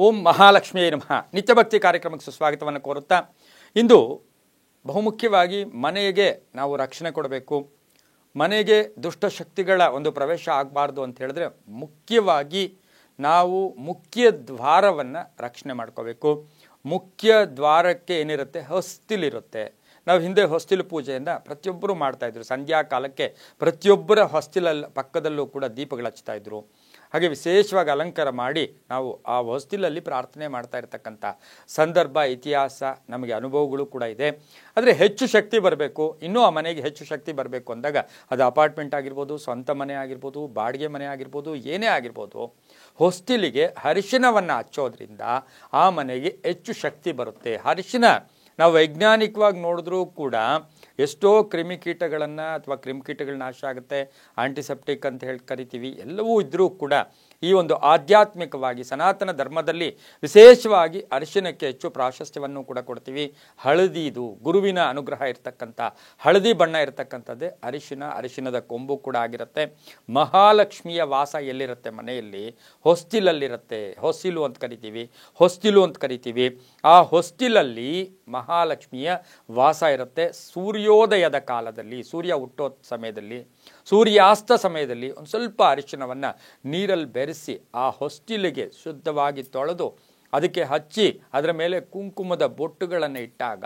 ಓಂ ಮಹಾಲಕ್ಷ್ಮಿಯೇ ನಮಃ. ನಿತ್ಯಭಕ್ತಿ ಕಾರ್ಯಕ್ರಮಕ್ಕೆ ಸುಸ್ವಾಗತವನ್ನು ಕೋರುತ್ತಾ, ಇಂದು ಬಹುಮುಖ್ಯವಾಗಿ ಮನೆಗೆ ನಾವು ರಕ್ಷಣೆ ಕೊಡಬೇಕು, ಮನೆಗೆ ದುಷ್ಟಶಕ್ತಿಗಳ ಒಂದು ಪ್ರವೇಶ ಆಗಬಾರ್ದು ಅಂತ ಹೇಳಿದ್ರೆ ಮುಖ್ಯವಾಗಿ ನಾವು ಮುಖ್ಯ ದ್ವಾರವನ್ನು ರಕ್ಷಣೆ ಮಾಡ್ಕೋಬೇಕು. ಮುಖ್ಯ ದ್ವಾರಕ್ಕೆ ಏನಿರುತ್ತೆ, ಹೊಸ್ತಿಲಿರುತ್ತೆ. ನಾವು ಹಿಂದೆ ಹೊಸ್ತಿಲು ಪೂಜೆಯನ್ನು ಪ್ರತಿಯೊಬ್ಬರು ಮಾಡ್ತಾಯಿದ್ರು. ಸಂಧ್ಯಾ ಕಾಲಕ್ಕೆ ಪ್ರತಿಯೊಬ್ಬರ ಹೊಸ್ತಿಲಲ್ಲಿ ಪಕ್ಕದಲ್ಲೂ ಕೂಡ ದೀಪಗಳು ಹಚ್ತಾ ಇದ್ರು. ಹಾಗೆ ವಿಶೇಷವಾಗಿ ಅಲಂಕಾರ ಮಾಡಿ ನಾವು ಆ ಹೊಸ್ತಿಲಲ್ಲಿ ಪ್ರಾರ್ಥನೆ ಮಾಡ್ತಾ ಇರ್ತಕ್ಕಂಥ ಸಂದರ್ಭ, ಇತಿಹಾಸ, ನಮಗೆ ಅನುಭವಗಳು ಕೂಡ ಇದೆ. ಆದರೆ ಹೆಚ್ಚು ಶಕ್ತಿ ಬರಬೇಕು, ಇನ್ನೂ ಆ ಮನೆಗೆ ಹೆಚ್ಚು ಶಕ್ತಿ ಬರಬೇಕು ಅಂದಾಗ ಅದು ಅಪಾರ್ಟ್ಮೆಂಟ್ ಆಗಿರ್ಬೋದು, ಸ್ವಂತ ಮನೆ ಆಗಿರ್ಬೋದು, ಬಾಡಿಗೆ ಮನೆ ಆಗಿರ್ಬೋದು, ಏನೇ ಆಗಿರ್ಬೋದು, ಹೊಸ್ತಿಲಿಗೆ ಅರಿಶಿನವನ್ನು ಹಚ್ಚೋದ್ರಿಂದ ಆ ಮನೆಗೆ ಹೆಚ್ಚು ಶಕ್ತಿ ಬರುತ್ತೆ. ಅರಿಶಿನ ನಾವು ವೈಜ್ಞಾನಿಕವಾಗಿ ನೋಡಿದ್ರೂ ಕೂಡ ಎಷ್ಟೋ ಕ್ರಿಮಿಕೀಟಗಳನ್ನು ಅಥವಾ ಕ್ರಿಮಿಕೀಟಗಳ ನಾಶ ಆಗುತ್ತೆ, ಆಂಟಿಸೆಪ್ಟಿಕ್ ಅಂತ ಹೇಳಿ ಕರಿತೀವಿ. ಎಲ್ಲವೂ ಇದ್ದರೂ ಕೂಡ ಈ ಒಂದು ಆಧ್ಯಾತ್ಮಿಕವಾಗಿ ಸನಾತನ ಧರ್ಮದಲ್ಲಿ ವಿಶೇಷವಾಗಿ ಅರಿಶಿನಕ್ಕೆ ಹೆಚ್ಚು ಪ್ರಾಶಸ್ತ್ಯವನ್ನು ಕೂಡ ಕೊಡ್ತೀವಿ. ಹಳದಿದು ಗುರುವಿನ ಅನುಗ್ರಹ ಇರತಕ್ಕಂಥ ಹಳದಿ ಬಣ್ಣ ಇರತಕ್ಕಂಥದ್ದೇ ಅರಿಶಿನ. ಅರಿಶಿನದ ಕೊಂಬು ಕೂಡ ಆಗಿರುತ್ತೆ. ಮಹಾಲಕ್ಷ್ಮಿಯ ವಾಸ ಎಲ್ಲಿರುತ್ತೆ? ಮನೆಯಲ್ಲಿ ಹೊಸ್ತಿಲಲ್ಲಿರುತ್ತೆ. ಹೊಸ್ತಿಲು ಅಂತ ಕರಿತೀವಿ, ಹೊಸ್ತಿಲು ಅಂತ ಕರಿತೀವಿ. ಆ ಹೊಸ್ತಿಲಲ್ಲಿ ಮಹಾಲಕ್ಷ್ಮಿಯ ವಾಸ ಇರುತ್ತೆ. ಸೂರ್ಯೋದಯದ ಕಾಲದಲ್ಲಿ, ಸೂರ್ಯ ಹುಟ್ಟೋ ಸಮಯದಲ್ಲಿ, ಸೂರ್ಯಾಸ್ತ ಸಮಯದಲ್ಲಿ ಒಂದು ಸ್ವಲ್ಪ ಅರಿಶಿನವನ್ನು ನೀರಲ್ಲಿ ಬೆರೆಸಿ ಆ ಹೊಸ್ತಿಲಿಗೆ ಶುದ್ಧವಾಗಿ ತೊಳೆದು ಅದಕ್ಕೆ ಹಚ್ಚಿ ಅದರ ಮೇಲೆ ಕುಂಕುಮದ ಬೊಟ್ಟುಗಳನ್ನು ಇಟ್ಟಾಗ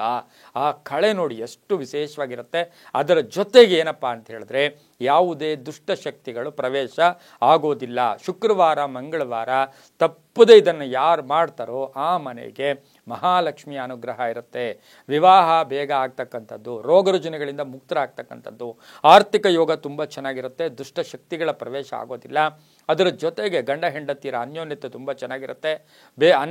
ಆ ಕಳೆ ನೋಡಿ ಎಷ್ಟು ವಿಶೇಷವಾಗಿರುತ್ತೆ. ಅದರ ಜೊತೆಗೆ ಏನಪ್ಪ ಅಂತ ಹೇಳಿದ್ರೆ ಯಾವುದೇ ದುಷ್ಟಶಕ್ತಿಗಳು ಪ್ರವೇಶ ಆಗೋದಿಲ್ಲ. ಶುಕ್ರವಾರ, ಮಂಗಳವಾರ ತಪ್ಪದೆ ಇದನ್ನು ಯಾರು ಮಾಡ್ತಾರೋ ಆ ಮನೆಗೆ ಮಹಾಲಕ್ಷ್ಮಿಯ ಅನುಗ್ರಹ ಇರುತ್ತೆ. ವಿವಾಹ ಬೇಗ ಆಗ್ತಕ್ಕಂಥದ್ದು, ರೋಗ ರುಜಿನಗಳಿಂದ ಮುಕ್ತರಾಗ್ತಕ್ಕಂಥದ್ದು, ಆರ್ಥಿಕ ಯೋಗ ತುಂಬ ಚೆನ್ನಾಗಿರುತ್ತೆ. ದುಷ್ಟಶಕ್ತಿಗಳ ಪ್ರವೇಶ ಆಗೋದಿಲ್ಲ. ಅದರ ಜೊತೆಗೆ ಗಂಡ ಹೆಂಡತಿಯರ ಅನ್ಯೋನ್ಯತೆ ತುಂಬ ಚೆನ್ನಾಗಿರುತ್ತೆ.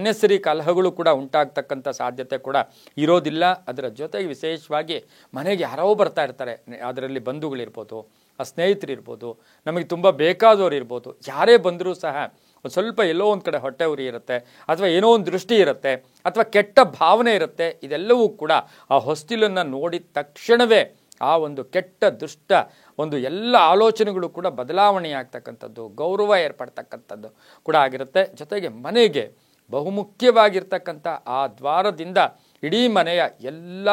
ಅನ್ನೆಸರಿ ಕಲಹಗಳು ಕೂಡ ಉಂಟಾಗ್ತಕ್ಕಂಥ ಸಾಧ್ಯತೆ ಕೂಡ ಇರೋದಿಲ್ಲ. ಅದರ ಜೊತೆಗೆ ವಿಶೇಷವಾಗಿ ಮನೆಗೆ ಯಾರೋ ಬರ್ತಾ ಇರ್ತಾರೆ, ಅದರಲ್ಲಿ ಬಂಧುಗಳಿರ್ಬೋದು, ಸ್ನೇಹಿತರಿರ್ಬೋದು, ನಮಗೆ ತುಂಬ ಬೇಕಾದವರು ಇರ್ಬೋದು. ಯಾರೇ ಬಂದರೂ ಸಹ ಒಂದು ಸ್ವಲ್ಪ ಎಲ್ಲೋ ಒಂದು ಕಡೆ ಹೊಟ್ಟೆ ಉರಿ ಇರುತ್ತೆ, ಅಥವಾ ಏನೋ ಒಂದು ದೃಷ್ಟಿ ಇರುತ್ತೆ, ಅಥವಾ ಕೆಟ್ಟ ಭಾವನೆ ಇರುತ್ತೆ. ಇದೆಲ್ಲವೂ ಕೂಡ ಆ ಹೊಸ್ತಿಲನ್ನು ನೋಡಿದ ತಕ್ಷಣವೇ ಆ ಒಂದು ಕೆಟ್ಟ ದುಷ್ಟ ಒಂದು ಎಲ್ಲ ಆಲೋಚನೆಗಳು ಕೂಡ ಬದಲಾವಣೆ ಆಗ್ತಕ್ಕಂಥದ್ದು, ಗೌರವ ಏರ್ಪಡ್ತಕ್ಕಂಥದ್ದು ಕೂಡ ಆಗಿರುತ್ತೆ. ಜೊತೆಗೆ ಮನೆಗೆ ಬಹುಮುಖ್ಯವಾಗಿರ್ತಕ್ಕಂಥ ಆ ದ್ವಾರದಿಂದ ಇಡೀ ಮನೆಯ ಎಲ್ಲ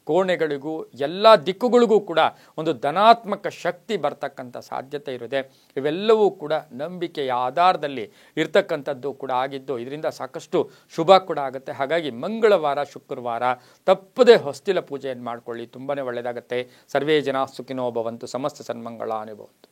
ಕೋಣೆಗಳಿಗೂ ಎಲ್ಲ ದಿಕ್ಕುಗಳಿಗೂ ಕೂಡ ಒಂದು ಧನಾತ್ಮಕ ಶಕ್ತಿ ಬರ್ತಕ್ಕಂಥ ಸಾಧ್ಯತೆ ಇರುತ್ತೆ. ಇವೆಲ್ಲವೂ ಕೂಡ ನಂಬಿಕೆಯ ಆಧಾರದಲ್ಲಿ ಇರ್ತಕ್ಕಂಥದ್ದು ಕೂಡ ಆಗಿದ್ದು ಇದರಿಂದ ಸಾಕಷ್ಟು ಶುಭ ಕೂಡ ಆಗುತ್ತೆ. ಹಾಗಾಗಿ ಮಂಗಳವಾರ, ಶುಕ್ರವಾರ ತಪ್ಪದೆ ಹೊಸ್ತಿಲ ಪೂಜೆಯನ್ನು ಮಾಡಿಕೊಳ್ಳಿ, ತುಂಬಾ ಒಳ್ಳೆಯದಾಗುತ್ತೆ. ಸರ್ವೇ ಜನ ಸುಖಿನೋ ಭವಂತು. ಸಮಸ್ತ ಸನ್ಮಂಗಳಾನಿ ಭವಂತು.